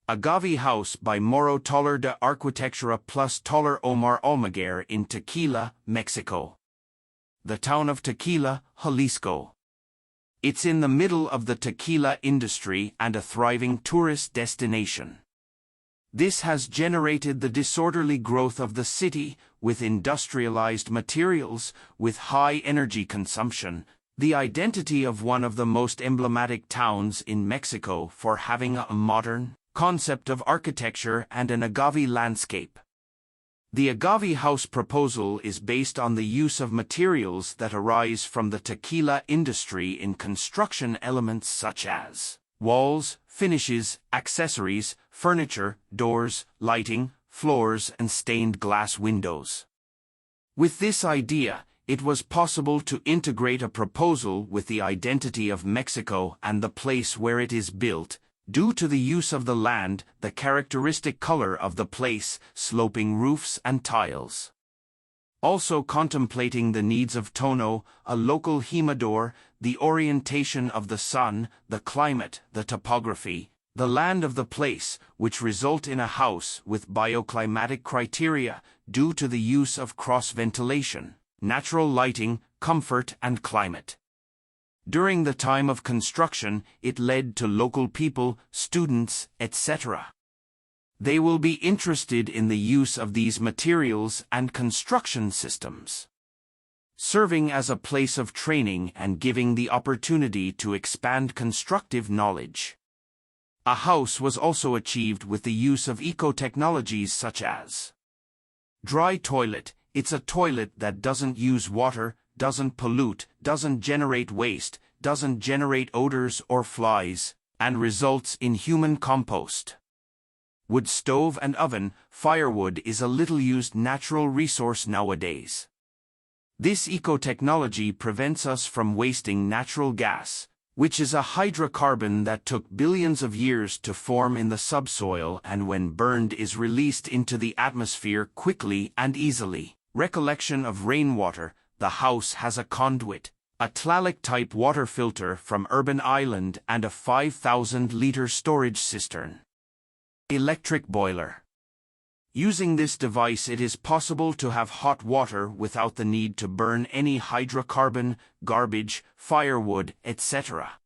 Agave House by MORO Taller de Arquitectura plus Taller Omar Almaguer in Tequila, Mexico. The town of Tequila, Jalisco. It's in the middle of the tequila industry and a thriving tourist destination. This has generated the disorderly growth of the city, with industrialized materials, with high energy consumption, the identity of one of the most emblematic towns in Mexico for having a modern concept of architecture and an agave landscape. The Agave House proposal is based on the use of materials that arise from the tequila industry in construction elements such as walls, finishes, accessories, furniture, doors, lighting, floors, and stained glass windows. With this idea, it was possible to integrate a proposal with the identity of Mexico and the place where it is built, due to the use of the land, the characteristic color of the place, sloping roofs and tiles. Also contemplating the needs of tono, a local humidor, the orientation of the sun, the climate, the topography, the land of the place, which result in a house with bioclimatic criteria due to the use of cross-ventilation, natural lighting, comfort and climate. During the time of construction, it led to local people, students, etc. They will be interested in the use of these materials and construction systems, serving as a place of training and giving the opportunity to expand constructive knowledge. A house was also achieved with the use of eco-technologies such as dry toilet. It's a toilet that doesn't use water, doesn't pollute, doesn't generate waste, doesn't generate odors or flies, and results in human compost. Wood stove and oven. Firewood is a little used natural resource nowadays. This eco-technology prevents us from wasting natural gas, which is a hydrocarbon that took billions of years to form in the subsoil and when burned is released into the atmosphere quickly and easily. Recollection of rainwater. The house has a conduit, a Tlaloc-type water filter from Urban Island and a 5,000-liter storage cistern. Electric boiler. Using this device it is possible to have hot water without the need to burn any hydrocarbon, garbage, firewood, etc.